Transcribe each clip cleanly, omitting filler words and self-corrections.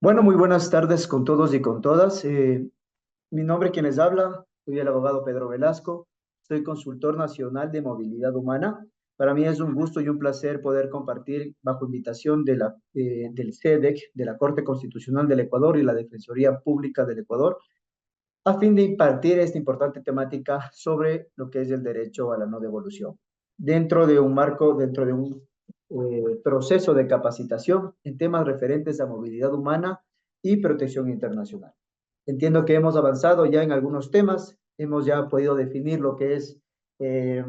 Bueno, muy buenas tardes con todos y con todas. Mi nombre, quien les habla, soy el abogado Pedro Velasco, soy consultor nacional de movilidad humana. Para mí es un gusto y un placer poder compartir bajo invitación del CEDEC, de la Corte Constitucional del Ecuador y la Defensoría Pública del Ecuador, a fin de impartir esta importante temática sobre lo que es el derecho a la no devolución, dentro de un proceso de capacitación en temas referentes a movilidad humana y protección internacional. Entiendo que hemos avanzado ya en algunos temas, hemos ya podido definir lo que eh,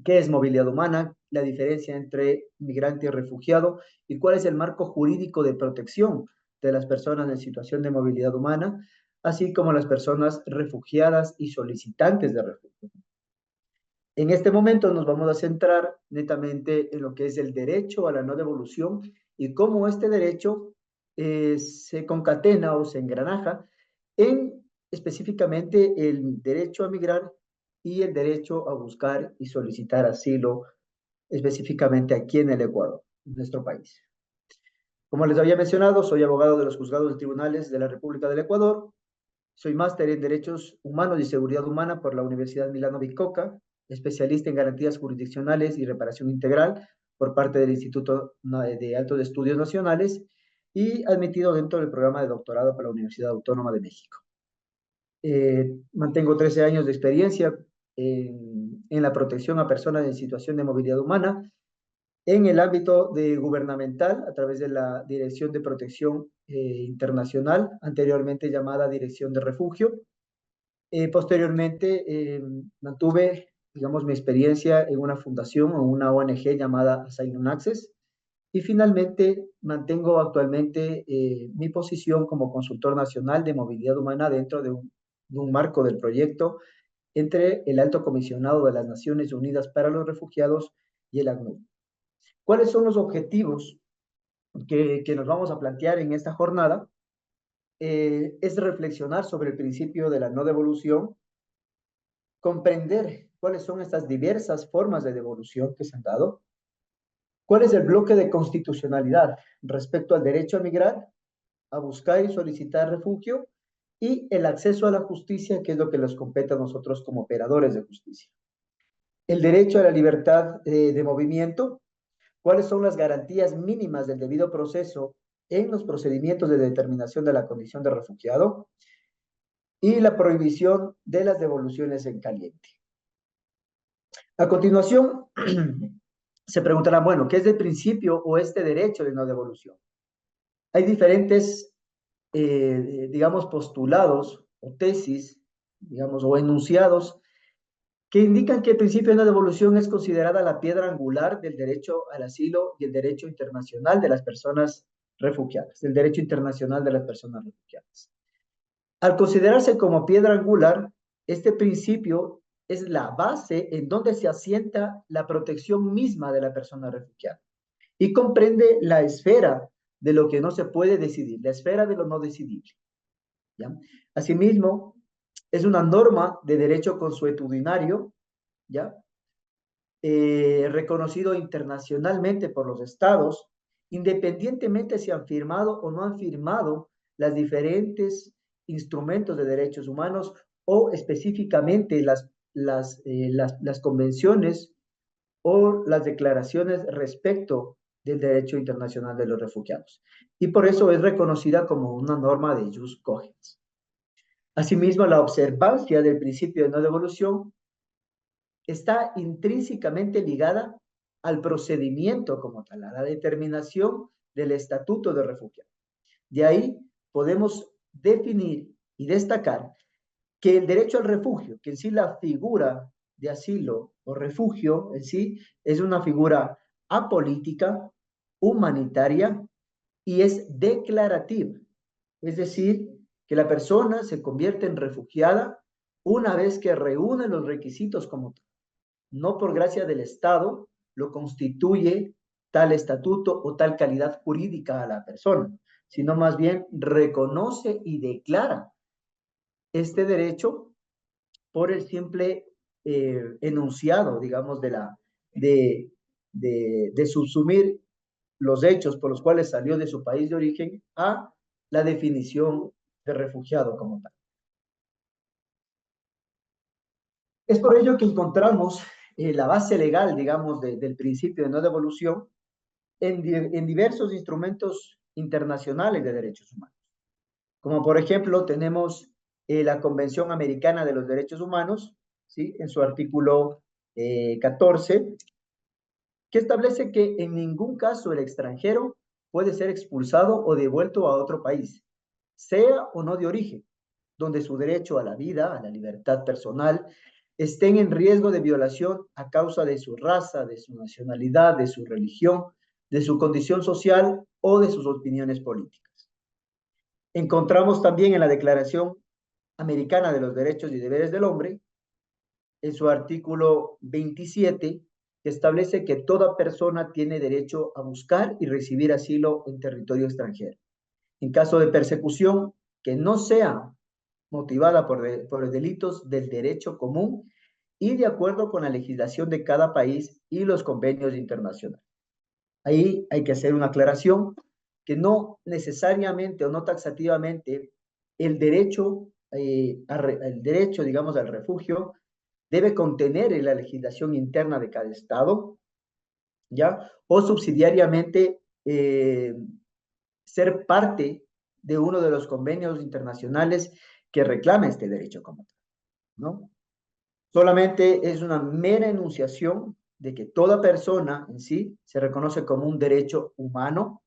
qué es movilidad humana, la diferencia entre migrante y refugiado y cuál es el marco jurídico de protección de las personas en situación de movilidad humana, así como las personas refugiadas y solicitantes de refugio. En este momento nos vamos a centrar netamente en lo que es el derecho a la no devolución y cómo este derecho se concatena o se engranaja en específicamente el derecho a migrar y el derecho a buscar y solicitar asilo específicamente aquí en el Ecuador, en nuestro país. Como les había mencionado, soy abogado de los juzgados de tribunales de la República del Ecuador. Soy máster en Derechos Humanos y Seguridad Humana por la Universidad Milano Bicocca, especialista en garantías jurisdiccionales y reparación integral por parte del Instituto de Altos Estudios Nacionales y admitido dentro del programa de doctorado por la Universidad Autónoma de México. Mantengo 13 años de experiencia en la protección a personas en situación de movilidad humana en el ámbito de gubernamental a través de la Dirección de Protección Internacional, anteriormente llamada Dirección de Refugio. Posteriormente mantuve, digamos, mi experiencia en una fundación o una ONG llamada Asylum Access. Y finalmente mantengo actualmente mi posición como consultor nacional de movilidad humana dentro de un marco del proyecto entre el Alto Comisionado de las Naciones Unidas para los Refugiados y el ACNUR. ¿Cuáles son los objetivos que nos vamos a plantear en esta jornada? Es reflexionar sobre el principio de la no devolución, comprender cuáles son estas diversas formas de devolución que se han dado, cuál es el bloque de constitucionalidad respecto al derecho a migrar, a buscar y solicitar refugio, y el acceso a la justicia, que es lo que nos compete a nosotros como operadores de justicia. El derecho a la libertad de movimiento, cuáles son las garantías mínimas del debido proceso en los procedimientos de determinación de la condición de refugiado, y la prohibición de las devoluciones en caliente. A continuación, se preguntarán, bueno, ¿qué es el principio o este derecho de no devolución? Hay diferentes, digamos, postulados o tesis, digamos, o enunciados que indican que el principio de no devolución es considerada la piedra angular del derecho al asilo y el derecho internacional de las personas refugiadas, del derecho internacional de las personas refugiadas. Al considerarse como piedra angular, este principio es la base en donde se asienta la protección misma de la persona refugiada y comprende la esfera de lo que no se puede decidir, la esfera de lo no decidible. ¿Ya? Asimismo, es una norma de derecho consuetudinario, ¿ya? Reconocido internacionalmente por los estados, independientemente si han firmado o no han firmado las diferentes instrumentos de derechos humanos o específicamente las convenciones o las declaraciones respecto del derecho internacional de los refugiados. Y por eso es reconocida como una norma de jus cogens. Asimismo, la observancia del principio de no devolución está intrínsecamente ligada al procedimiento como tal, a la determinación del estatuto de refugiado. De ahí podemos definir y destacar que el derecho al refugio, que en sí la figura de asilo o refugio en sí es una figura apolítica, humanitaria y es declarativa. Es decir, que la persona se convierte en refugiada una vez que reúne los requisitos como tal. No por gracia del Estado lo constituye tal estatuto o tal calidad jurídica a la persona, sino más bien reconoce y declara este derecho por el simple enunciado, digamos, de subsumir los hechos por los cuales salió de su país de origen a la definición de refugiado como tal. Es por ello que encontramos la base legal, digamos, del principio de no devolución en diversos instrumentos internacionales de derechos humanos. Como por ejemplo tenemos la Convención Americana de los Derechos Humanos, ¿sí? En su artículo 14, que establece que en ningún caso el extranjero puede ser expulsado o devuelto a otro país, sea o no de origen, donde su derecho a la vida, a la libertad personal, estén en riesgo de violación a causa de su raza, de su nacionalidad, de su religión, de su condición social o de sus opiniones políticas. Encontramos también en la Declaración Americana de los Derechos y Deberes del Hombre, en su artículo 27, que establece que toda persona tiene derecho a buscar y recibir asilo en territorio extranjero. En caso de persecución que no sea motivada por delitos del derecho común y de acuerdo con la legislación de cada país y los convenios internacionales. Ahí hay que hacer una aclaración que no necesariamente o no taxativamente el derecho, el derecho, digamos, al refugio debe contener en la legislación interna de cada estado, ¿ya? O subsidiariamente ser parte de uno de los convenios internacionales que reclama este derecho como tal, ¿no? Solamente es una mera enunciación de que toda persona en sí se reconoce como un derecho humano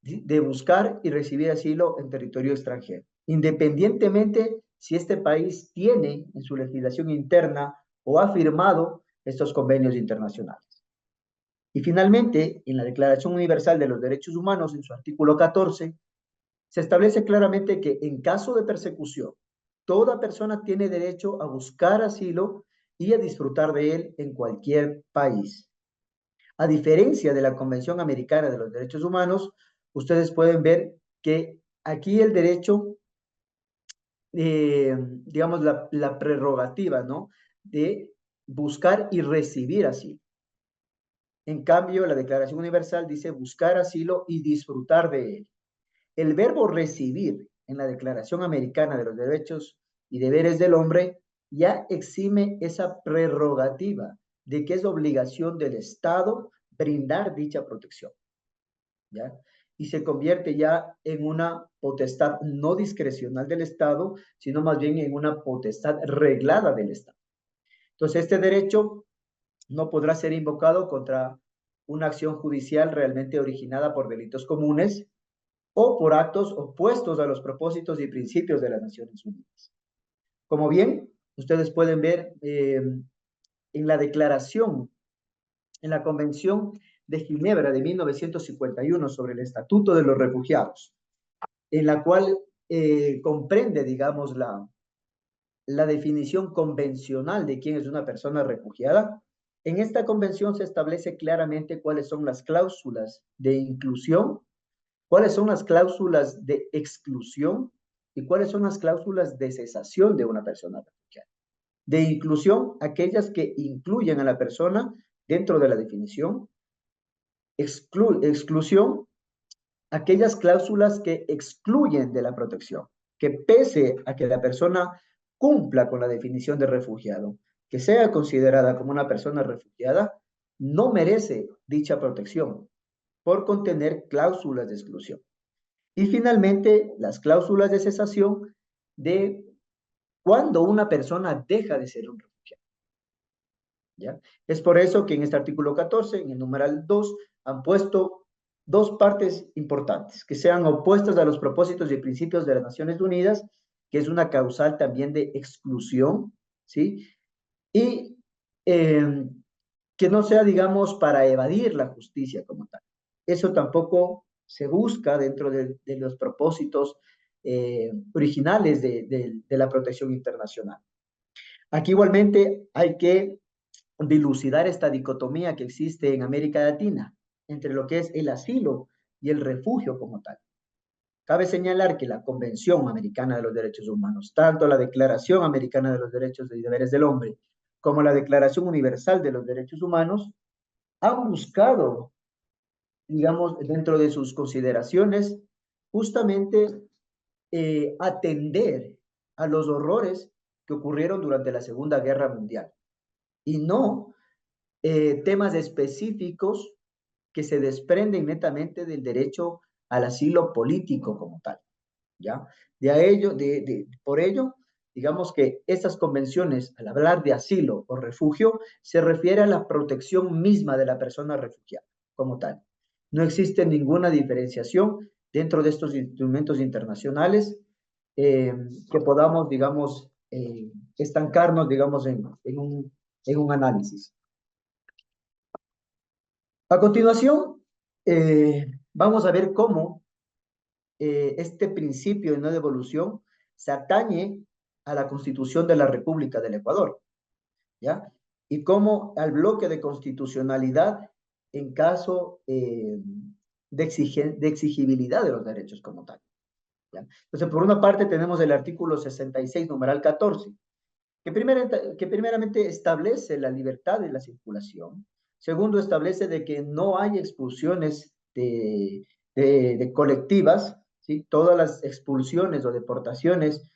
de buscar y recibir asilo en territorio extranjero, independientemente si este país tiene en su legislación interna o ha firmado estos convenios internacionales. Y finalmente, en la Declaración Universal de los Derechos Humanos, en su artículo 14, se establece claramente que en caso de persecución, toda persona tiene derecho a buscar asilo y a disfrutar de él en cualquier país. A diferencia de la Convención Americana de los Derechos Humanos, ustedes pueden ver que aquí el derecho, digamos, la prerrogativa, ¿no? De buscar y recibir asilo. En cambio, la Declaración Universal dice buscar asilo y disfrutar de él. El verbo recibir en la Declaración Americana de los Derechos y Deberes del Hombre ya exime esa prerrogativa de que es obligación del Estado brindar dicha protección, ¿ya? Y se convierte ya en una potestad no discrecional del Estado, sino más bien en una potestad reglada del Estado. Entonces, este derecho no podrá ser invocado contra una acción judicial realmente originada por delitos comunes o por actos opuestos a los propósitos y principios de las Naciones Unidas. Como bien, ustedes pueden ver en la declaración, en la Convención de Ginebra de 1951 sobre el Estatuto de los Refugiados, en la cual comprende, digamos, la definición convencional de quién es una persona refugiada. En esta convención se establece claramente cuáles son las cláusulas de inclusión, cuáles son las cláusulas de exclusión y cuáles son las cláusulas de cesación de una persona refugiada. De inclusión, aquellas que incluyen a la persona dentro de la definición. Exclusión, aquellas cláusulas que excluyen de la protección, que pese a que la persona cumpla con la definición de refugiado, que sea considerada como una persona refugiada, no merece dicha protección por contener cláusulas de exclusión. Y finalmente, las cláusulas de cesación de cuando una persona deja de ser un refugiado, ¿ya? Es por eso que en este artículo 14, en el numeral 2, han puesto dos partes importantes, que sean opuestas a los propósitos y principios de las Naciones Unidas, que es una causal también de exclusión, ¿sí? Y que no sea, digamos, para evadir la justicia como tal. Eso tampoco se busca dentro de los propósitos originales de la protección internacional. Aquí igualmente hay que dilucidar esta dicotomía que existe en América Latina entre lo que es el asilo y el refugio como tal. Cabe señalar que la Convención Americana de los Derechos Humanos, tanto la Declaración Americana de los Derechos y Deberes del Hombre como la Declaración Universal de los Derechos Humanos, han buscado, digamos, dentro de sus consideraciones, justamente atender a los horrores que ocurrieron durante la Segunda Guerra Mundial y no temas específicos que se desprenden netamente del derecho al asilo político como tal, ¿ya? Por ello, digamos que estas convenciones, al hablar de asilo o refugio, se refiere a la protección misma de la persona refugiada como tal. No existe ninguna diferenciación dentro de estos instrumentos internacionales que podamos, digamos, estancarnos, digamos, en un análisis. A continuación, vamos a ver cómo este principio de no devolución se atañe a la Constitución de la República del Ecuador, ¿ya? Y cómo al bloque de constitucionalidad en caso de exigibilidad de los derechos como tal, ¿ya? Entonces, por una parte tenemos el artículo 66, numeral 14, que primeramente establece la libertad de la circulación. Segundo, establece de que no hay expulsiones de colectivas, ¿sí? Todas las expulsiones o deportaciones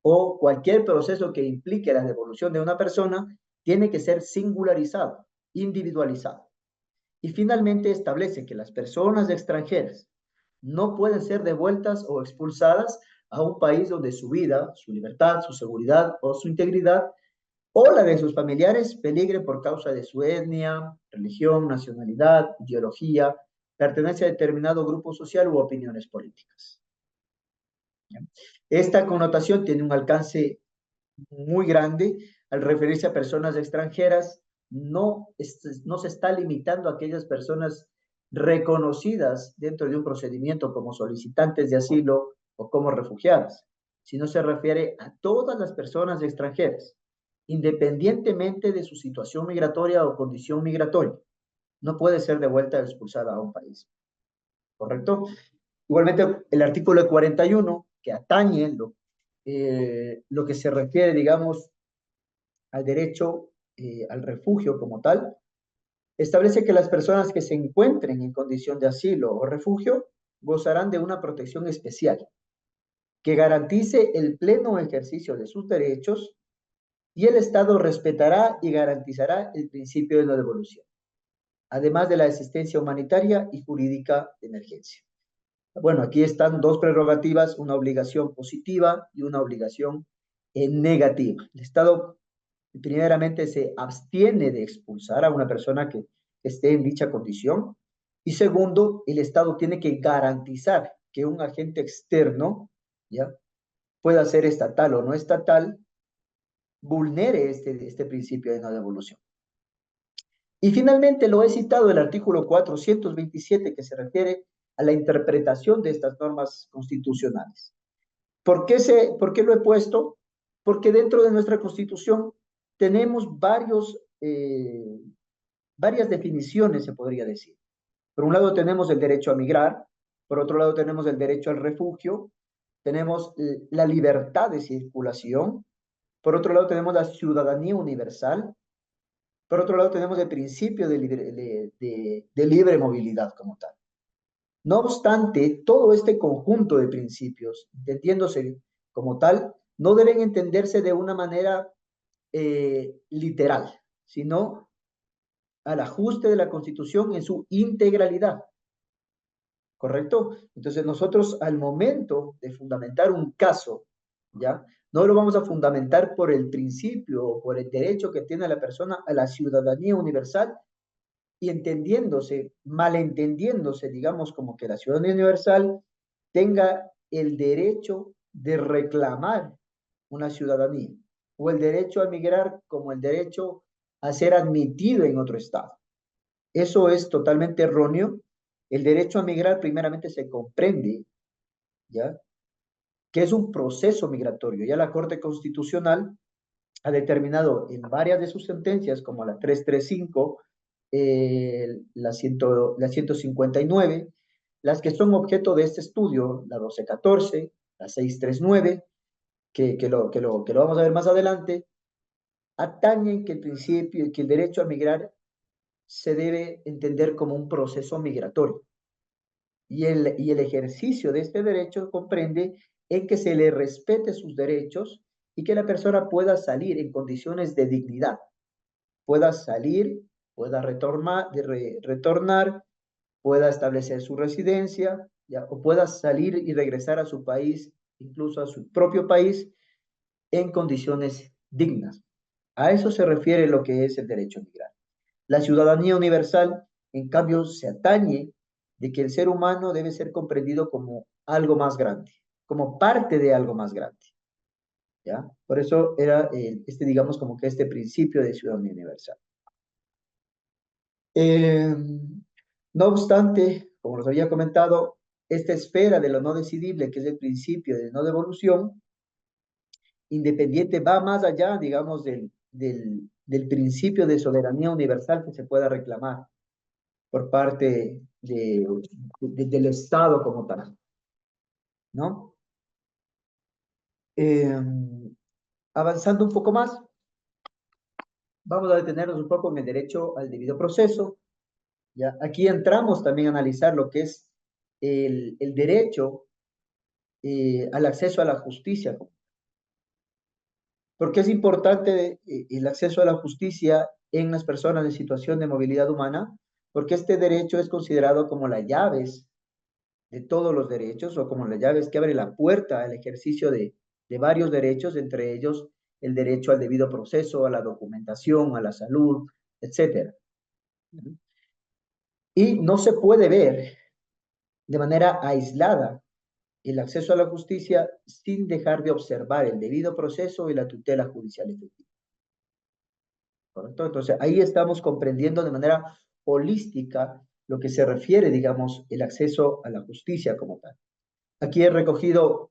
o cualquier proceso que implique la devolución de una persona tiene que ser singularizado, individualizado. Y finalmente establece que las personas extranjeras no pueden ser devueltas o expulsadas a un país donde su vida, su libertad, su seguridad o su integridad o la de sus familiares peligre por causa de su etnia, religión, nacionalidad, ideología, pertenencia a determinado grupo social u opiniones políticas. Esta connotación tiene un alcance muy grande al referirse a personas extranjeras. No se está limitando a aquellas personas reconocidas dentro de un procedimiento como solicitantes de asilo o como refugiadas, sino se refiere a todas las personas extranjeras, independientemente de su situación migratoria o condición migratoria. No puede ser devuelta o expulsada a un país. ¿Correcto? Igualmente, el artículo 41, que atañe lo que se refiere, digamos, al derecho al refugio como tal, establece que las personas que se encuentren en condición de asilo o refugio gozarán de una protección especial que garantice el pleno ejercicio de sus derechos y el Estado respetará y garantizará el principio de no devolución, además de la asistencia humanitaria y jurídica de emergencia. Bueno, aquí están dos prerrogativas, una obligación positiva y una obligación negativa. El Estado primeramente se abstiene de expulsar a una persona que esté en dicha condición y segundo, el Estado tiene que garantizar que un agente externo, ¿ya?, pueda ser estatal o no estatal, vulnere este principio de no devolución. Y finalmente lo he citado el artículo 427 que se refiere a la interpretación de estas normas constitucionales. ¿Por qué lo he puesto? Porque dentro de nuestra Constitución tenemos varias definiciones, se podría decir. Por un lado tenemos el derecho a migrar, por otro lado tenemos el derecho al refugio, tenemos la libertad de circulación, por otro lado tenemos la ciudadanía universal, por otro lado tenemos el principio de libre movilidad como tal. No obstante, todo este conjunto de principios, entendiéndose como tal, no deben entenderse de una manera literal, sino al ajuste de la Constitución en su integralidad. ¿Correcto? Entonces nosotros al momento de fundamentar un caso, ¿ya? No lo vamos a fundamentar por el principio o por el derecho que tiene la persona a la ciudadanía universal y entendiéndose, malentendiéndose, digamos, como que la ciudadanía universal tenga el derecho de reclamar una ciudadanía o el derecho a migrar como el derecho a ser admitido en otro estado. Eso es totalmente erróneo. El derecho a migrar primeramente se comprende, ¿ya?, que es un proceso migratorio. Ya la Corte Constitucional ha determinado en varias de sus sentencias, como la 335, la 159, las que son objeto de este estudio, la 1214, la 639, que lo vamos a ver más adelante, atañen que el principio, que el derecho a migrar se debe entender como un proceso migratorio, y el ejercicio de este derecho comprende en que se le respete sus derechos y que la persona pueda salir en condiciones de dignidad, pueda salir, pueda retornar, pueda establecer su residencia, ¿ya? O pueda salir y regresar a su país, incluso a su propio país, en condiciones dignas. A eso se refiere lo que es el derecho a migrar. La ciudadanía universal, en cambio, se atañe de que el ser humano debe ser comprendido como algo más grande, como parte de algo más grande, ¿ya? Por eso era digamos, como que este principio de ciudadanía universal. Eh, no obstante, como les había comentado, esta esfera de lo no decidible, que es el principio de no devolución, independiente va más allá, digamos, del principio de soberanía universal que se pueda reclamar por parte del Estado como tal, ¿no? Eh, avanzando un poco más, vamos a detenernos un poco en el derecho al debido proceso. ¿Ya? Aquí entramos también a analizar lo que es el derecho al acceso a la justicia. ¿Por qué es importante el acceso a la justicia en las personas en situación de movilidad humana? Porque este derecho es considerado como las llaves de todos los derechos o como las llaves que abre la puerta al ejercicio de varios derechos, entre ellos el derecho al debido proceso, a la documentación, a la salud, etcétera. Y no se puede ver de manera aislada el acceso a la justicia sin dejar de observar el debido proceso y la tutela judicial efectiva. ¿Correcto? Entonces, ahí estamos comprendiendo de manera holística lo que se refiere, digamos, el acceso a la justicia como tal. Aquí he recogido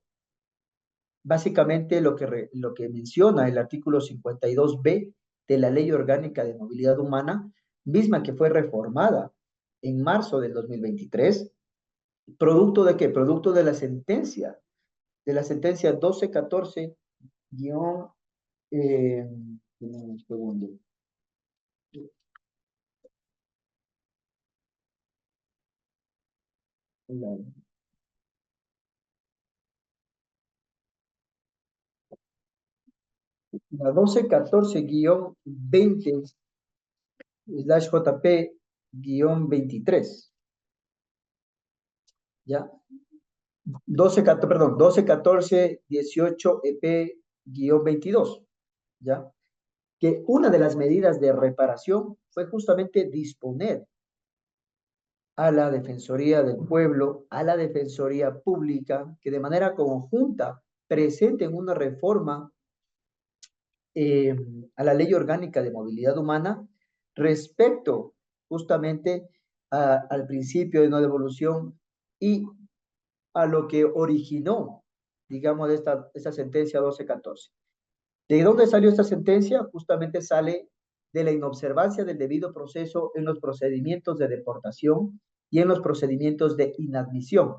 básicamente lo que menciona el artículo 52b de la Ley Orgánica de Movilidad Humana, misma que fue reformada en marzo del 2023. ¿Producto de qué? Producto de la sentencia 1214 guión, un segundo, la, la 1214-20/JP-23, ¿ya? 1214-18-EP-22, ¿ya? Que una de las medidas de reparación fue justamente disponer a la Defensoría del Pueblo, a la Defensoría Pública, que de manera conjunta presenten una reforma eh, a la Ley Orgánica de Movilidad Humana respecto justamente al principio de no devolución y a lo que originó, digamos, esta sentencia 1214. ¿De dónde salió esta sentencia? Justamente sale de la inobservancia del debido proceso en los procedimientos de deportación y en los procedimientos de inadmisión.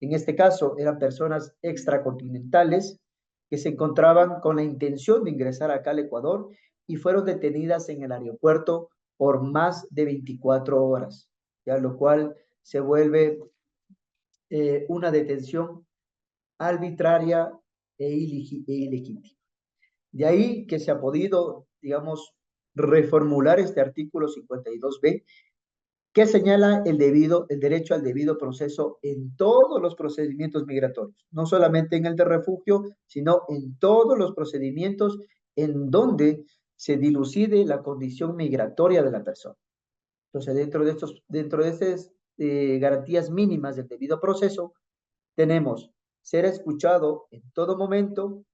En este caso, eran personas extracontinentales que se encontraban con la intención de ingresar acá al Ecuador y fueron detenidas en el aeropuerto por más de 24 horas, ya lo cual se vuelve una detención arbitraria ilegítima. De ahí que se ha podido, digamos, reformular este artículo 52b que señala el derecho al debido proceso en todos los procedimientos migratorios, no solamente en el de refugio, sino en todos los procedimientos en donde se dilucide la condición migratoria de la persona. Entonces, dentro de estas garantías mínimas del debido proceso, tenemos ser escuchado en todo momento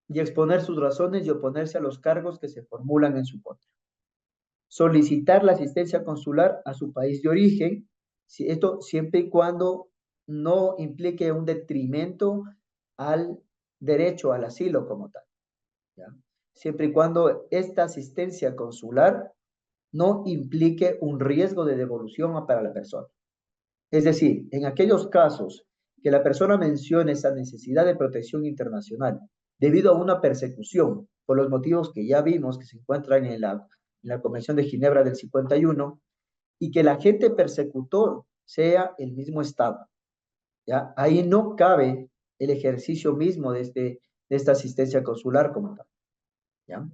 y exponer sus razones y oponerse a los cargos que se formulan en su contra. Solicitar la asistencia consular a su país de origen, esto siempre y cuando no implique un detrimento al derecho al asilo como tal, ¿ya? Siempre y cuando esta asistencia consular no implique un riesgo de devolución para la persona. Es decir, en aquellos casos que la persona mencione esa necesidad de protección internacional debido a una persecución por los motivos que ya vimos que se encuentran en la Convención de Ginebra del 51 y que el agente persecutor sea el mismo Estado, ¿ya? Ahí no cabe el ejercicio mismo de esta asistencia consular como tal, ¿ya?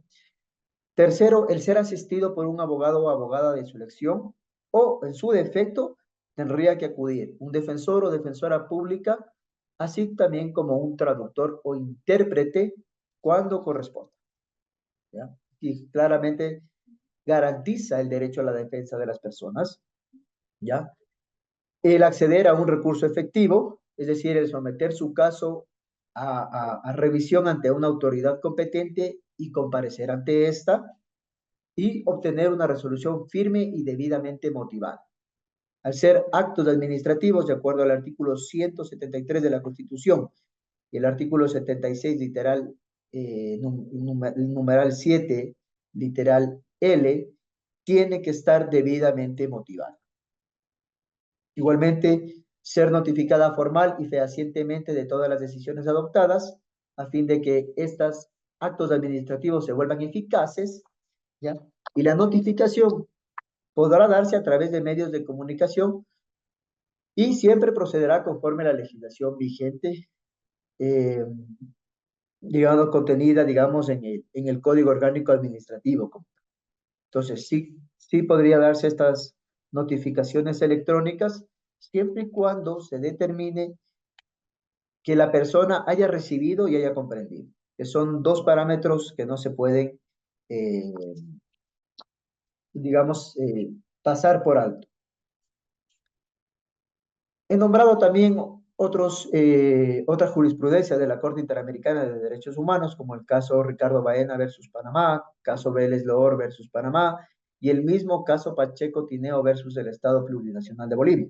Tercero, el ser asistido por un abogado o abogada de su elección o, en su defecto, tendría que acudir un defensor o defensora pública, así también como un traductor o intérprete cuando corresponda, ¿ya? Y claramente garantiza el derecho a la defensa de las personas, ¿ya? El acceder a un recurso efectivo, es decir, el someter su caso a revisión ante una autoridad competente y comparecer ante esta, y obtener una resolución firme y debidamente motivada. Al ser actos administrativos, de acuerdo al artículo 173 de la Constitución y el artículo 76, literal, numeral 7, literal L, tiene que estar debidamente motivada. Igualmente, ser notificada formal y fehacientemente de todas las decisiones adoptadas, a fin de que estos actos administrativos se vuelvan eficaces, ¿ya? Y la notificación podrá darse a través de medios de comunicación y siempre procederá conforme a la legislación vigente, eh, digamos, contenida, digamos, en el Código Orgánico Administrativo. Entonces, sí, sí podría darse estas notificaciones electrónicas siempre y cuando se determine que la persona haya recibido y haya comprendido, que son dos parámetros que no se pueden, eh, digamos, pasar por alto. He nombrado también otra jurisprudencia de la Corte Interamericana de Derechos Humanos, como el caso Ricardo Baena versus Panamá, caso Vélez Loor versus Panamá, y el mismo caso Pacheco Tineo versus el Estado Plurinacional de Bolivia,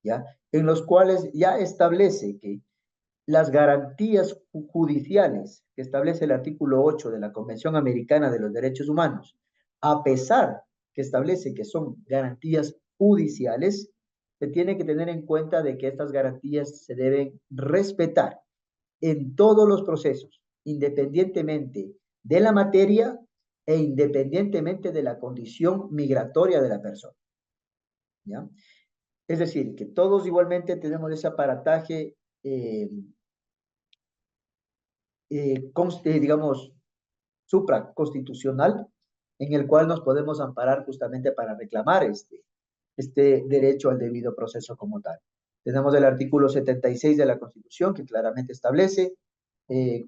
¿ya? En los cuales ya establece que las garantías judiciales que establece el artículo 8 de la Convención Americana de los Derechos Humanos, a pesar que establece que son garantías judiciales, se tiene que tener en cuenta de que estas garantías se deben respetar en todos los procesos, independientemente de la materia e independientemente de la condición migratoria de la persona, ¿ya? Es decir, que todos igualmente tenemos ese aparataje, digamos, supraconstitucional, en el cual nos podemos amparar justamente para reclamar este derecho al debido proceso como tal. Tenemos el artículo 76 de la Constitución que claramente establece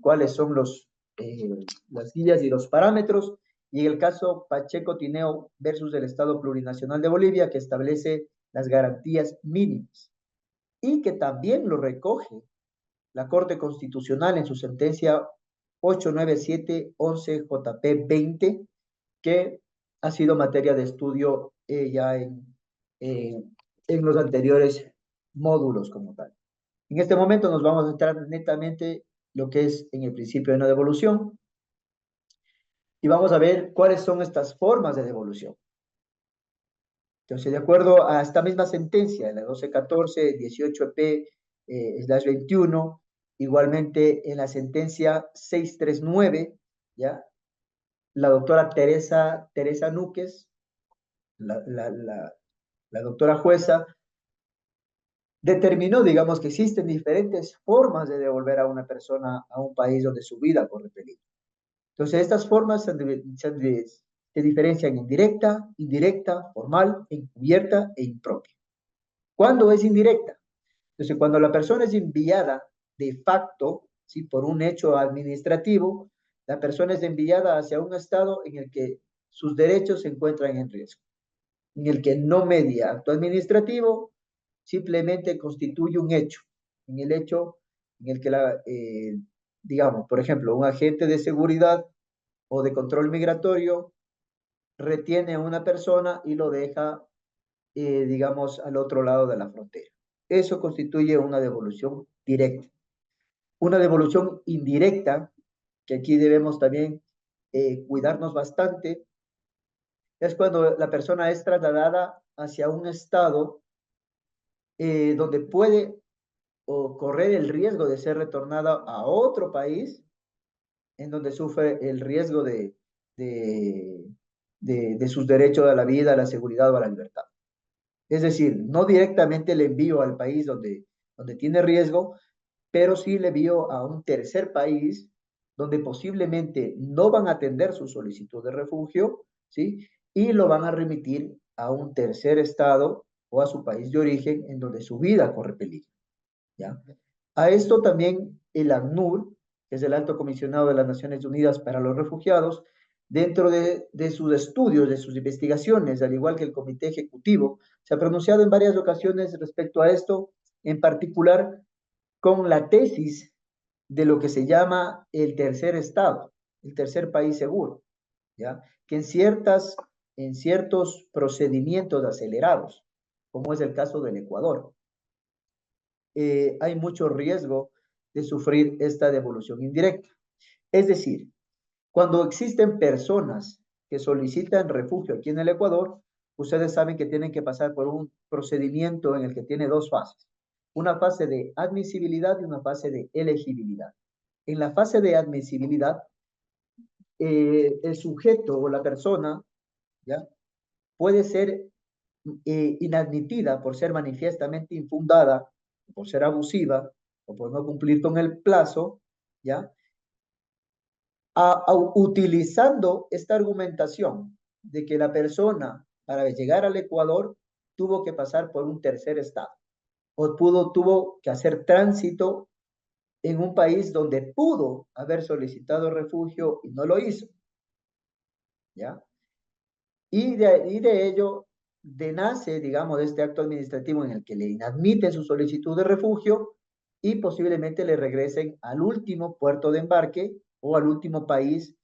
cuáles son las guías y los parámetros, y en el caso Pacheco Tineo versus el Estado Plurinacional de Bolivia, que establece las garantías mínimas y que también lo recoge la Corte Constitucional en su sentencia 897-11-JP 20, que ha sido materia de estudio ya eh, en los anteriores módulos como tal. En este momento nos vamos a entrar netamente lo que es en el principio de no devolución y vamos a ver cuáles son estas formas de devolución. Entonces, de acuerdo a esta misma sentencia, la 1214, 18P, /21, igualmente en la sentencia 639, ¿ya? La doctora Teresa Núquez, la doctora jueza, determinó, digamos, que existen diferentes formas de devolver a una persona a un país donde su vida corre peligro. Entonces, estas formas se diferencian en directa, indirecta, formal, encubierta e impropia. ¿Cuándo es indirecta? Entonces, cuando la persona es enviada de facto, ¿sí? Por un hecho administrativo, la persona es enviada hacia un estado en el que sus derechos se encuentran en riesgo, en el que no media acto administrativo, simplemente constituye un hecho, en el hecho en el que digamos, por ejemplo, un agente de seguridad o de control migratorio retiene a una persona y lo deja, digamos, al otro lado de la frontera. Eso constituye una devolución directa. Una devolución indirecta, que aquí debemos también cuidarnos bastante, es cuando la persona es trasladada hacia un estado donde puede o correr el riesgo de ser retornada a otro país en donde sufre el riesgo de sus derechos a la vida, a la seguridad o a la libertad. Es decir, no directamente le envío al país donde tiene riesgo, pero sí le envío a un tercer país donde posiblemente no van a atender su solicitud de refugio, ¿sí? Y lo van a remitir a un tercer estado o a su país de origen en donde su vida corre peligro, ¿ya? A esto también el ACNUR, que es el Alto Comisionado de las Naciones Unidas para los Refugiados, dentro de sus estudios, de sus investigaciones, al igual que el Comité Ejecutivo, se ha pronunciado en varias ocasiones respecto a esto, en particular con la tesis de lo que se llama el tercer estado, el tercer país seguro, ¿ya? Que en ciertos procedimientos acelerados, como es el caso del Ecuador, hay mucho riesgo de sufrir esta devolución indirecta. Es decir, cuando existen personas que solicitan refugio aquí en el Ecuador, ustedes saben que tienen que pasar por un procedimiento en el que tiene dos fases, una fase de admisibilidad y una fase de elegibilidad. En la fase de admisibilidad, el sujeto o la persona, ¿ya? Puede ser inadmitida por ser manifiestamente infundada, por ser abusiva o por no cumplir con el plazo, ¿ya? Utilizando esta argumentación de que la persona para llegar al Ecuador tuvo que pasar por un tercer estado o tuvo que hacer tránsito en un país donde pudo haber solicitado refugio y no lo hizo, ¿ya? Y de ello nace, digamos, este acto administrativo en el que le inadmiten su solicitud de refugio y posiblemente le regresen al último puerto de embarque o al último país,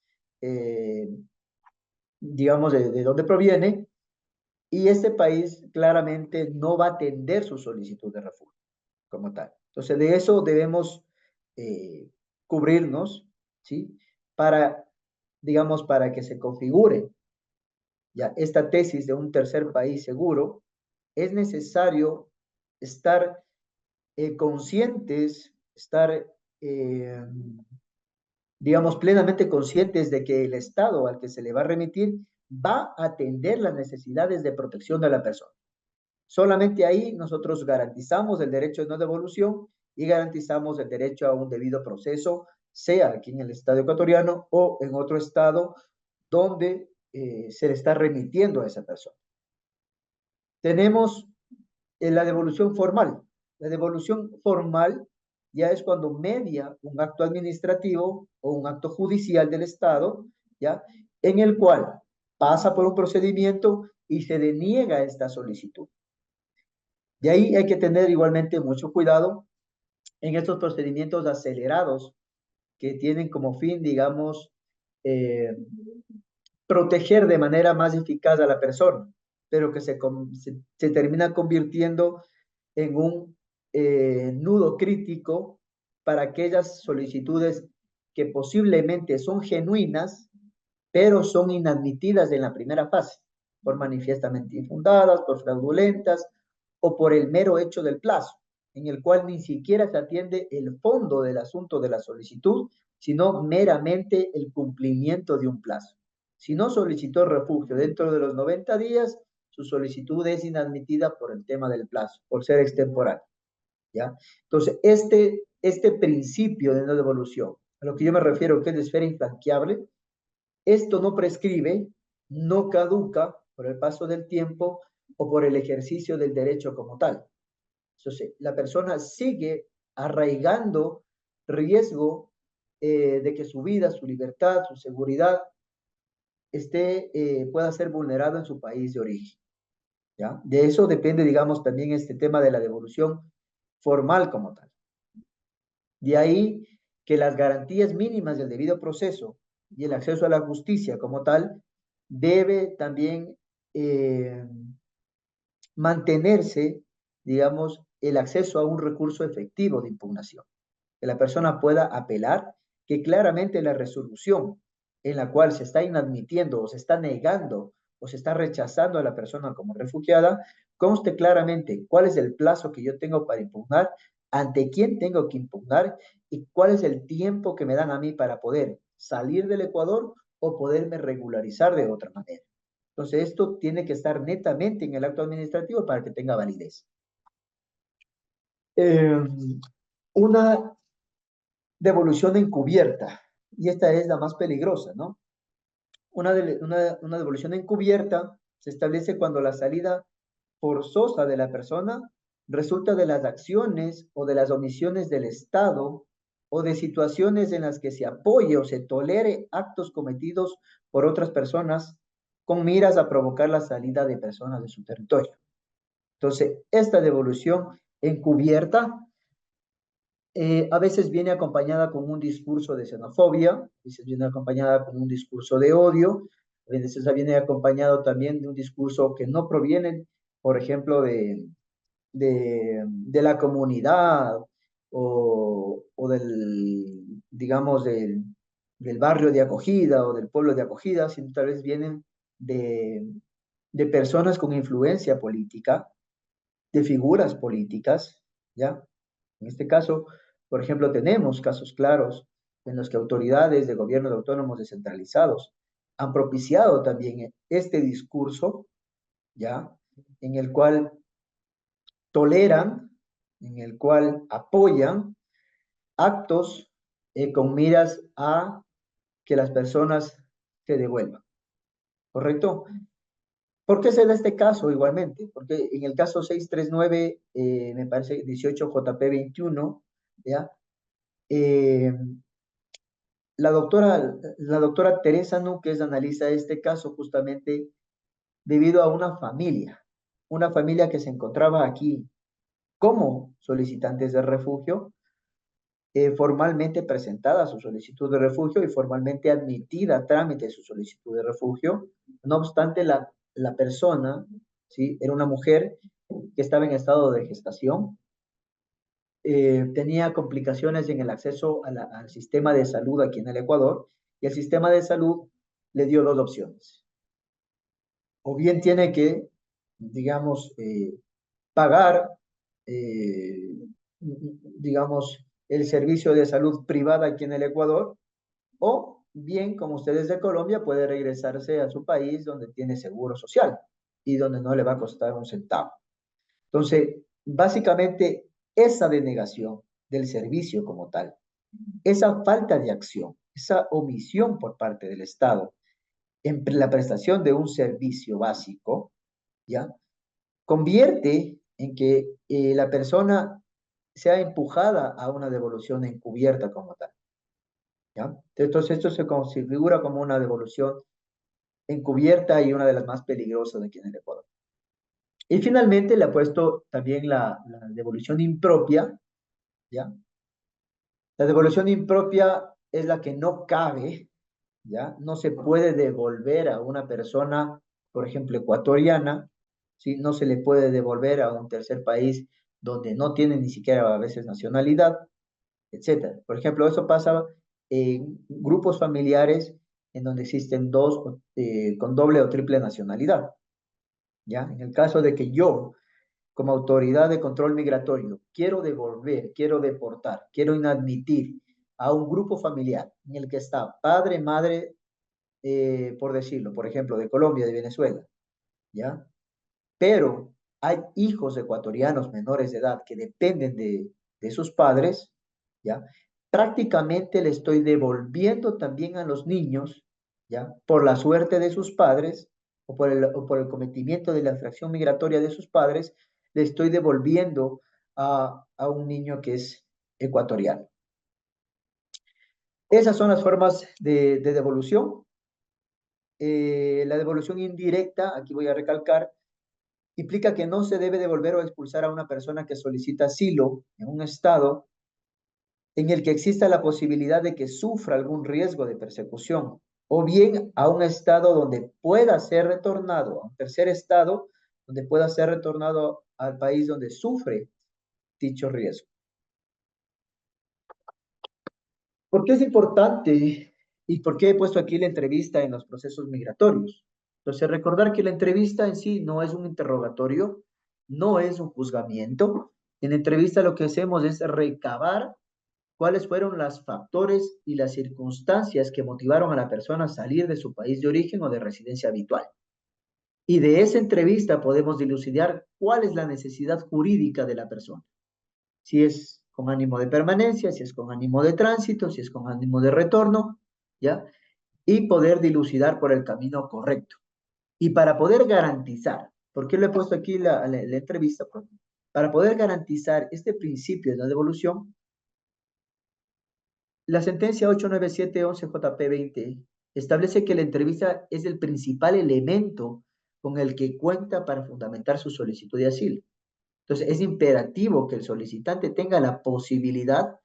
eh, digamos, de donde proviene, y este país claramente no va a atender su solicitud de refugio como tal. Entonces, de eso debemos eh, cubrirnos, ¿sí? Para, digamos, para que se configure ya esta tesis de un tercer país seguro, es necesario estar conscientes, estar, eh, digamos, plenamente conscientes de que el Estado al que se le va a remitir va a atender las necesidades de protección de la persona. Solamente ahí nosotros garantizamos el derecho de no devolución y garantizamos el derecho a un debido proceso, sea aquí en el Estado ecuatoriano o en otro estado donde se le está remitiendo a esa persona. Tenemos la devolución formal. La devolución formal ya es cuando media un acto administrativo o un acto judicial del Estado, ¿ya? En el cual pasa por un procedimiento y se deniega esta solicitud. De ahí hay que tener igualmente mucho cuidado en estos procedimientos acelerados que tienen como fin, digamos, eh, proteger de manera más eficaz a la persona, pero que se termina convirtiendo en un nudo crítico para aquellas solicitudes que posiblemente son genuinas, pero son inadmitidas en la primera fase, por manifiestamente infundadas, por fraudulentas o por el mero hecho del plazo, en el cual ni siquiera se atiende el fondo del asunto de la solicitud, sino meramente el cumplimiento de un plazo. Si no solicitó refugio dentro de los 90 días, su solicitud es inadmitida por el tema del plazo, por ser extemporáneo, ¿ya? Entonces, este principio de no devolución, a lo que yo me refiero que es de esfera infranqueable, esto no prescribe, no caduca por el paso del tiempo o por el ejercicio del derecho como tal. Entonces, la persona sigue arraigando riesgo de que su vida, su libertad, su seguridad pueda ser vulnerado en su país de origen, ¿ya? De eso depende, digamos, también este tema de la devolución formal como tal. De ahí que las garantías mínimas del debido proceso y el acceso a la justicia como tal debe también eh, mantenerse, digamos, el acceso a un recurso efectivo de impugnación, que la persona pueda apelar, que claramente la resolución en la cual se está inadmitiendo o se está negando o se está rechazando a la persona como refugiada, conste claramente cuál es el plazo que yo tengo para impugnar, ante quién tengo que impugnar y cuál es el tiempo que me dan a mí para poder salir del Ecuador o poderme regularizar de otra manera. Entonces, esto tiene que estar netamente en el acto administrativo para que tenga validez. Eh, una devolución encubierta, y esta es la más peligrosa, ¿no? Una devolución encubierta se establece cuando la salida forzosa de la persona resulta de las acciones o de las omisiones del Estado o de situaciones en las que se apoye o se tolere actos cometidos por otras personas con miras a provocar la salida de personas de su territorio. Entonces, esta devolución encubierta a veces viene acompañada con un discurso de xenofobia, a veces viene acompañada con un discurso de odio, a veces viene acompañado también de un discurso que no proviene, por ejemplo, de la comunidad o del, digamos, del barrio de acogida o del pueblo de acogida, sino tal vez vienen de, de personas con influencia política, de figuras políticas, ¿ya? En este caso, por ejemplo, tenemos casos claros en los que autoridades de gobiernos autónomos descentralizados han propiciado también este discurso, ¿ya? En el cual toleran, en el cual apoyan actos con miras a que las personas se devuelvan, ¿correcto? ¿Por qué se da este caso igualmente? Porque en el caso 639, me parece 18 JP 21, ¿ya? Eh, la doctora Teresa Núquez analiza este caso justamente debido a una familia que se encontraba aquí como solicitantes de refugio, formalmente presentada su solicitud de refugio y formalmente admitida a trámite su solicitud de refugio. No obstante, la persona, ¿sí? Era una mujer que estaba en estado de gestación, tenía complicaciones en el acceso al sistema de salud aquí en el Ecuador, y el sistema de salud le dio dos opciones. O bien tiene que, digamos, pagar, eh, digamos, el servicio de salud privada aquí en el Ecuador, o bien, como usted es de Colombia, puede regresarse a su país donde tiene seguro social y donde no le va a costar un centavo. Entonces, básicamente, esa denegación del servicio como tal, esa falta de acción, esa omisión por parte del Estado en la prestación de un servicio básico, ¿ya? Convierte en que la persona sea empujada a una devolución encubierta como tal, ¿ya? Entonces, esto se configura como una devolución encubierta y una de las más peligrosas aquí en el Ecuador. Y finalmente le ha puesto también la devolución impropia, ¿ya? La devolución impropia es la que no cabe, ¿ya? No se puede devolver a una persona, por ejemplo, ecuatoriana, ¿sí? No se le puede devolver a un tercer país donde no tiene ni siquiera a veces nacionalidad, etcétera. Por ejemplo, eso pasa en grupos familiares en donde existen dos con doble o triple nacionalidad, ¿ya? En el caso de que yo como autoridad de control migratorio, quiero devolver, quiero deportar, quiero inadmitir a un grupo familiar en el que está padre, madre, por decirlo, por ejemplo, de Colombia, de Venezuela, ¿ya? Pero hay hijos ecuatorianos menores de edad que dependen de sus padres, ¿ya? Prácticamente le estoy devolviendo también a los niños, ¿ya? Por la suerte de sus padres o por el cometimiento de la infracción migratoria de sus padres, le estoy devolviendo a un niño que es ecuatoriano. Esas son las formas de devolución. La devolución indirecta, aquí voy a recalcar, implica que no se debe devolver o expulsar a una persona que solicita asilo en un estado en el que exista la posibilidad de que sufra algún riesgo de persecución, o bien a un estado donde pueda ser retornado, a un tercer estado donde pueda ser retornado al país donde sufre dicho riesgo. ¿Por qué es importante y por qué he puesto aquí la entrevista en los procesos migratorios? Entonces, recordar que la entrevista en sí no es un interrogatorio, no es un juzgamiento. En la entrevista lo que hacemos es recabar cuáles fueron los factores y las circunstancias que motivaron a la persona a salir de su país de origen o de residencia habitual. Y de esa entrevista podemos dilucidar cuál es la necesidad jurídica de la persona. Si es con ánimo de permanencia, si es con ánimo de tránsito, si es con ánimo de retorno, ¿ya? Y poder dilucidar por el camino correcto. Y para poder garantizar, ¿por qué le he puesto aquí la entrevista? Para poder garantizar este principio de la devolución, la sentencia 897-11 JP 20 establece que la entrevista es el principal elemento con el que cuenta para fundamentar su solicitud de asilo. Entonces, es imperativo que el solicitante tenga la posibilidad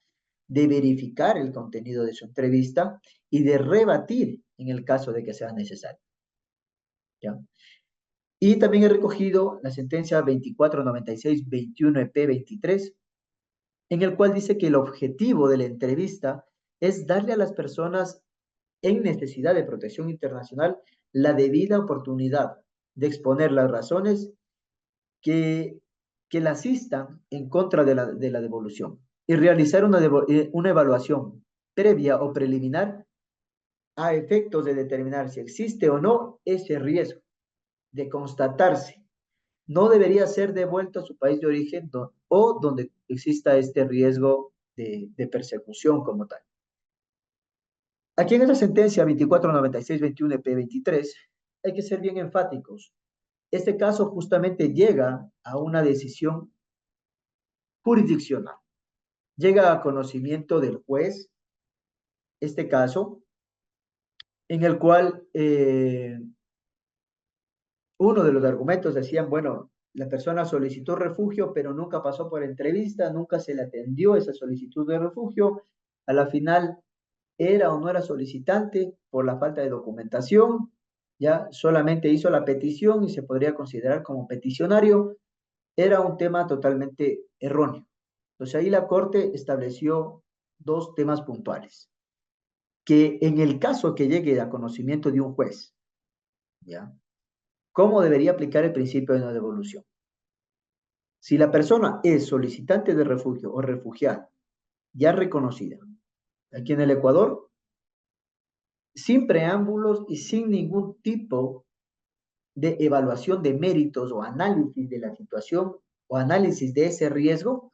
de verificar el contenido de su entrevista y de rebatir en el caso de que sea necesario. ¿Ya? Y también he recogido la sentencia 2496-21 EP 23, en el cual dice que el objetivo de la entrevista es darle a las personas en necesidad de protección internacional la debida oportunidad de exponer las razones que, que la asistan en contra de la devolución y realizar una evaluación previa o preliminar a efectos de determinar si existe o no ese riesgo. De constatarse, no debería ser devuelto a su país de origen o donde exista este riesgo de persecución como tal. Aquí en esta sentencia 2496-21 EP 23 hay que ser bien enfáticos. Este caso justamente llega a una decisión jurisdiccional. Llega a conocimiento del juez este caso, en el cual uno de los argumentos decían, bueno, la persona solicitó refugio, pero nunca pasó por entrevista, nunca se le atendió esa solicitud de refugio. A la final, era o no era solicitante por la falta de documentación, ya solamente hizo la petición y se podría considerar como peticionario. Era un tema totalmente erróneo. Entonces ahí la Corte estableció dos temas puntuales, que en el caso que llegue a conocimiento de un juez, ¿ya? ¿Cómo debería aplicar el principio de no devolución? Si la persona es solicitante de refugio o refugiada ya reconocida aquí en el Ecuador, sin preámbulos y sin ningún tipo de evaluación de méritos o análisis de la situación o análisis de ese riesgo,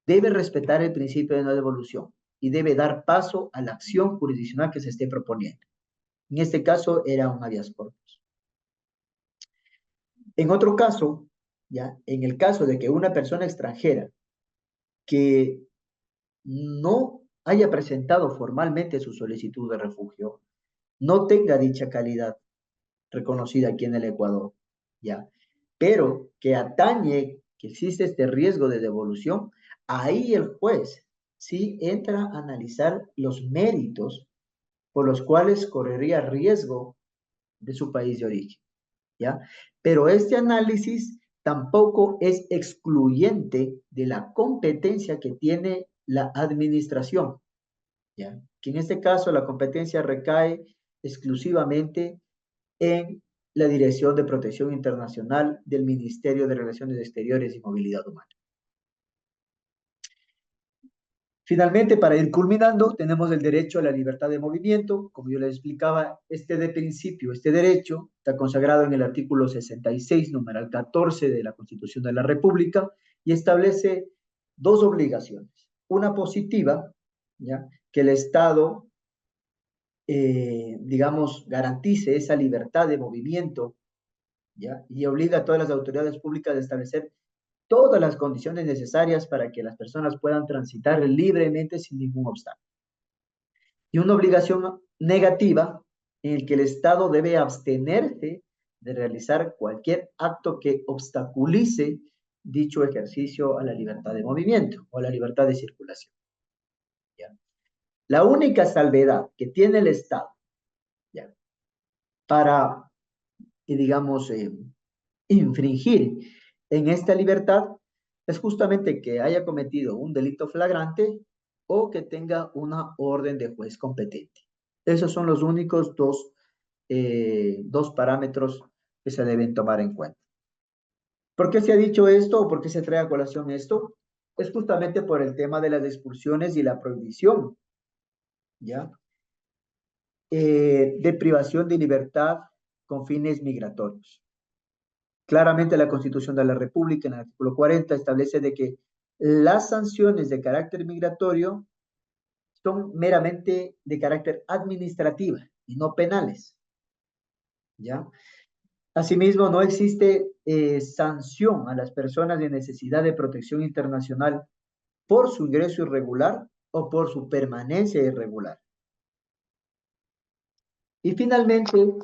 debe respetar el principio de no devolución y debe dar paso a la acción jurisdiccional que se esté proponiendo. En este caso era un habeas corpus. En otro caso, ya, en el caso de que una persona extranjera que no haya presentado formalmente su solicitud de refugio, no tenga dicha calidad reconocida aquí en el Ecuador, ya, pero que atañe que existe este riesgo de devolución, ahí el juez sí entra a analizar los méritos por los cuales correría riesgo de su país de origen, ¿ya? Pero este análisis tampoco es excluyente de la competencia que tiene la administración, ¿ya? Que en este caso la competencia recae exclusivamente en la Dirección de Protección Internacional del Ministerio de Relaciones Exteriores y Movilidad Humana. Finalmente, para ir culminando, tenemos el derecho a la libertad de movimiento. Como yo les explicaba, este de principio, este derecho está consagrado en el artículo 66, numeral 14 de la Constitución de la República y establece dos obligaciones. Una positiva, ¿ya? Que el Estado, digamos, garantice esa libertad de movimiento, ¿ya? Y obliga a todas las autoridades públicas a establecer todas las condiciones necesarias para que las personas puedan transitar libremente sin ningún obstáculo. Y una obligación negativa en el que el Estado debe abstenerse de realizar cualquier acto que obstaculice dicho ejercicio a la libertad de movimiento o a la libertad de circulación, ¿ya? La única salvedad que tiene el Estado, ¿ya? Para, digamos, infringir en esta libertad es justamente que haya cometido un delito flagrante o que tenga una orden de juez competente. Esos son los únicos dos parámetros que se deben tomar en cuenta. ¿Por qué se ha dicho esto o por qué se trae a colación esto? Es justamente por el tema de las expulsiones y la prohibición, ¿ya? De privación de libertad con fines migratorios. Claramente la Constitución de la República, en el artículo 40, establece de que las sanciones de carácter migratorio son meramente de carácter administrativo y no penales, ¿ya? Asimismo, no existe sanción a las personas de necesidad de protección internacional por su ingreso irregular o por su permanencia irregular. Y finalmente,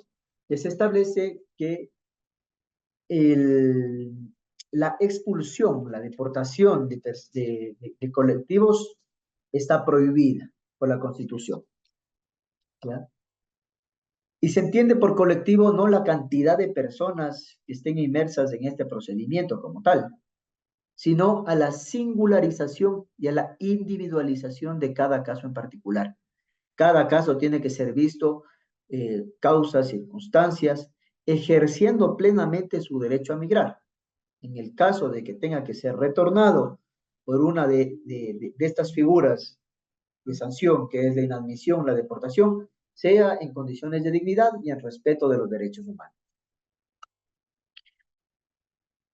se establece que el, la expulsión, la deportación de colectivos está prohibida por la Constitución, ¿ya? Y se entiende por colectivo no la cantidad de personas que estén inmersas en este procedimiento como tal, sino a la singularización y a la individualización de cada caso en particular. Cada caso tiene que ser visto, causas, circunstancias, ejerciendo plenamente su derecho a migrar. En el caso de que tenga que ser retornado por una de estas figuras de sanción, que es la inadmisión, la deportación, sea en condiciones de dignidad y en respeto de los derechos humanos.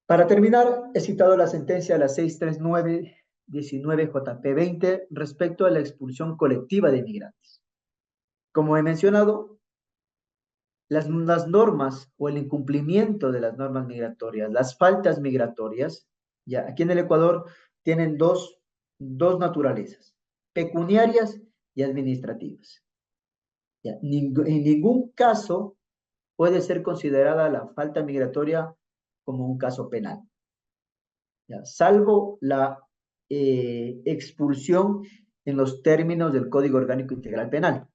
Para terminar, he citado la sentencia de la 639-19 JP 20 respecto a la expulsión colectiva de inmigrantes. Como he mencionado, las normas o el incumplimiento de las normas migratorias, las faltas migratorias, ya aquí en el Ecuador tienen dos naturalezas, pecuniarias y administrativas. Ya, en ningún caso puede ser considerada la falta migratoria como un caso penal, ya, salvo la expulsión en los términos del Código Orgánico Integral Penal,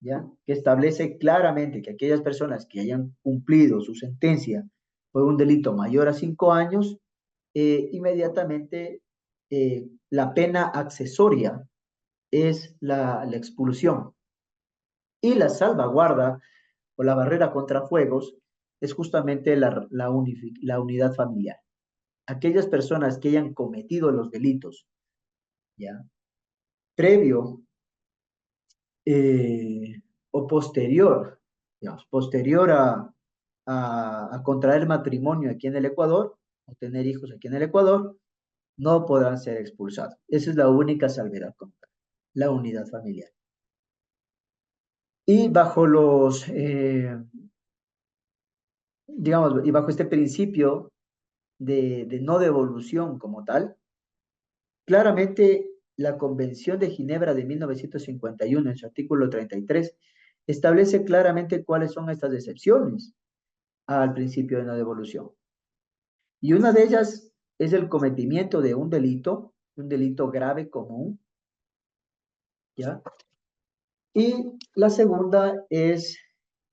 ¿ya? Que establece claramente que aquellas personas que hayan cumplido su sentencia por un delito mayor a 5 años, inmediatamente la pena accesoria es la expulsión. Y la salvaguarda o la barrera contra fuegos es justamente la unidad familiar. Aquellas personas que hayan cometido los delitos, ¿ya? Previo eh, o posterior, digamos, posterior a contraer matrimonio aquí en el Ecuador, o tener hijos aquí en el Ecuador, no podrán ser expulsados. Esa es la única salvedad, la unidad familiar. Y bajo digamos, y bajo este principio de no devolución como tal, claramente la Convención de Ginebra de 1951, en su artículo 33, establece claramente cuáles son estas excepciones al principio de no devolución. Y una de ellas es el cometimiento de un delito grave común, ¿ya? Y la segunda es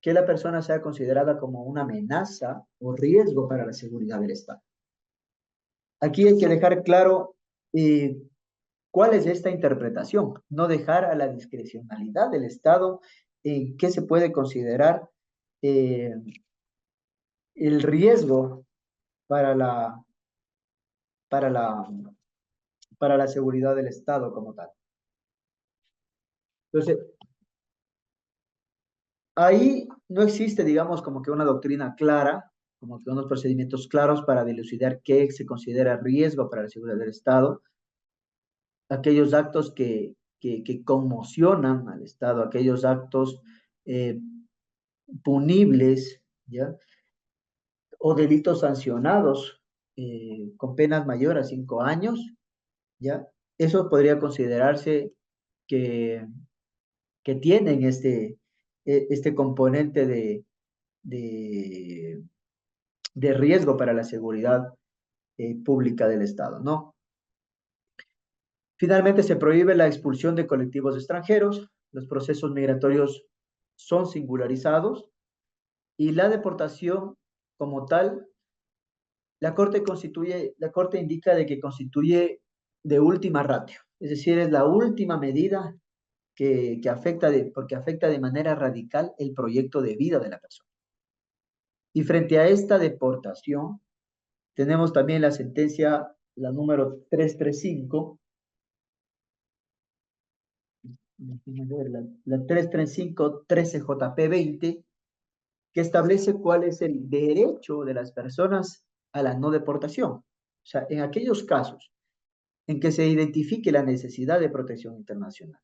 que la persona sea considerada como una amenaza o riesgo para la seguridad del Estado. Aquí hay que dejar claro eh, cuál es esta interpretación, no dejar a la discrecionalidad del Estado en qué se puede considerar eh, el riesgo para para la, para la seguridad del Estado como tal. Entonces, ahí no existe, digamos, como que una doctrina clara, como que unos procedimientos claros para dilucidar qué se considera riesgo para la seguridad del Estado, aquellos actos que conmocionan al Estado, aquellos actos eh, punibles, ¿ya? O delitos sancionados con penas mayores a 5 años, ¿ya? Eso podría considerarse que, que tienen este componente de, de riesgo para la seguridad pública del Estado, ¿no? Finalmente, se prohíbe la expulsión de colectivos extranjeros, los procesos migratorios son singularizados y la deportación como tal, la Corte indica de que constituye de última ratio, es decir, es la última medida que afecta porque afecta de manera radical el proyecto de vida de la persona. Y frente a esta deportación, tenemos también la sentencia, la número 335, la 335 13 JP 20, que establece cuál es el derecho de las personas a la no deportación. O sea, en aquellos casos en que se identifique la necesidad de protección internacional,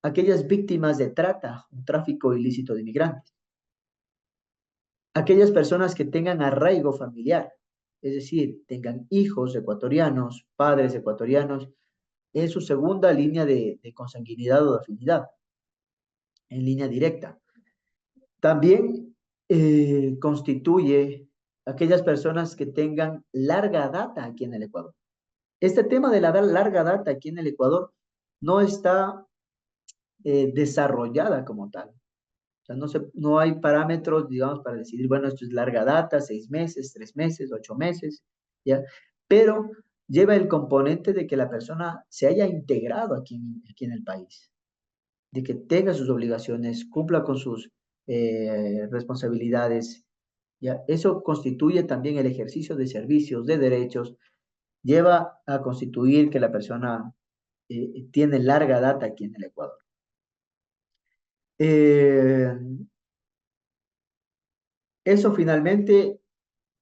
aquellas víctimas de trata o tráfico ilícito de inmigrantes, aquellas personas que tengan arraigo familiar, es decir, tengan hijos ecuatorianos, padres ecuatorianos, en su segunda línea de consanguinidad o de afinidad, en línea directa. También constituye aquellas personas que tengan larga data aquí en el Ecuador. Este tema de la larga data aquí en el Ecuador no está desarrollada como tal. O sea, no hay parámetros, digamos, para decidir, bueno, esto es larga data, 6 meses, 3 meses, 8 meses, ¿ya? Pero lleva el componente de que la persona se haya integrado aquí en el país, de que tenga sus obligaciones, cumpla con sus responsabilidades, ¿ya? Eso constituye también el ejercicio de servicios, de derechos, lleva a constituir que la persona tiene larga data aquí en el Ecuador. Eh, Eso finalmente,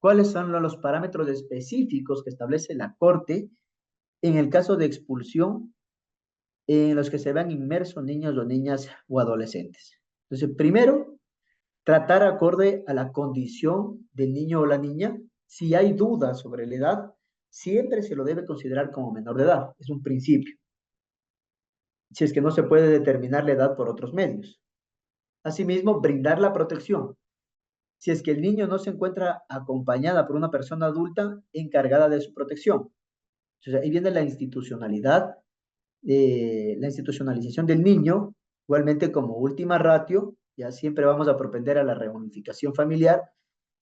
¿cuáles son los parámetros específicos que establece la Corte en el caso de expulsión en los que se vean inmersos niños o niñas o adolescentes? Entonces, primero, tratar acorde a la condición del niño o la niña. Si hay dudas sobre la edad, siempre se lo debe considerar como menor de edad. Es un principio. Si es que no se puede determinar la edad por otros medios. Asimismo, brindar la protección. Si es que el niño no se encuentra acompañada por una persona adulta encargada de su protección. Entonces, ahí viene la institucionalización del niño, igualmente como última ratio, ya siempre vamos a propender a la reunificación familiar,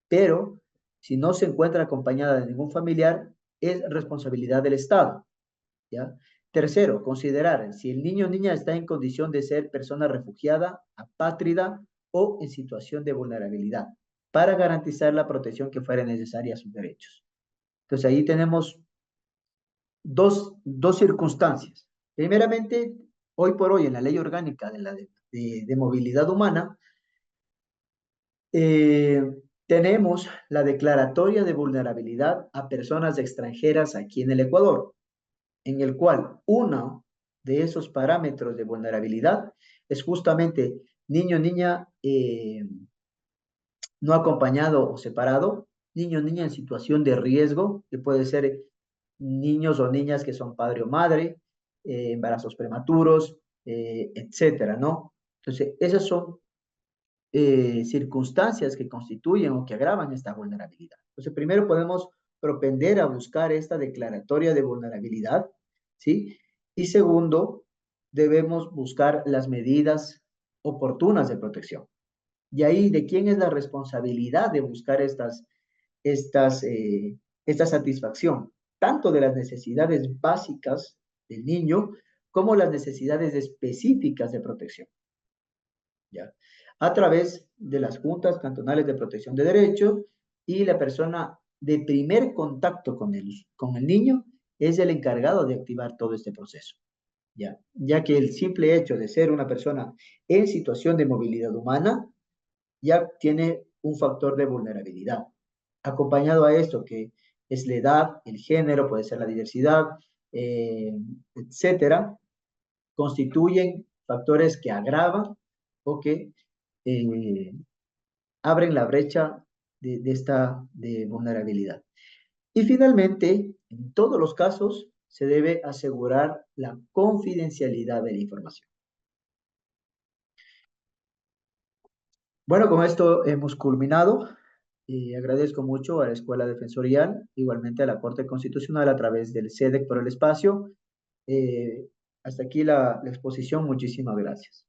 pero si no se encuentra acompañada de ningún familiar, es responsabilidad del Estado, ¿ya? Tercero, considerar si el niño o niña está en condición de ser persona refugiada, apátrida o en situación de vulnerabilidad, para garantizar la protección que fuera necesaria a sus derechos. Entonces ahí tenemos dos circunstancias. Primeramente, hoy por hoy en la ley orgánica de movilidad humana, eh, tenemos la declaratoria de vulnerabilidad a personas extranjeras aquí en el Ecuador, en el cual uno de esos parámetros de vulnerabilidad es justamente niño, niña no acompañado o separado, niño, niña en situación de riesgo, que puede ser niños o niñas que son padre o madre, embarazos prematuros, etcétera, ¿no? Entonces, esas son circunstancias que constituyen o que agravan esta vulnerabilidad. Entonces, primero podemos propender a buscar esta declaratoria de vulnerabilidad, ¿sí? Y segundo, debemos buscar las medidas oportunas de protección. Y ahí, ¿de quién es la responsabilidad de buscar esta satisfacción? Tanto de las necesidades básicas del niño como las necesidades específicas de protección, ¿ya? A través de las juntas cantonales de protección de derechos y la persona de primer contacto con el niño es el encargado de activar todo este proceso, ya que el simple hecho de ser una persona en situación de movilidad humana ya tiene un factor de vulnerabilidad. Acompañado a esto, que es la edad, el género, puede ser la diversidad, etcétera, constituyen factores que agravan o que eh, abren la brecha de vulnerabilidad. Y finalmente, en todos los casos, se debe asegurar la confidencialidad de la información. Bueno, con esto hemos culminado. Y agradezco mucho a la Escuela Defensorial, igualmente a la Corte Constitucional a través del SEDEC por el espacio. Eh, Hasta aquí la exposición. Muchísimas gracias.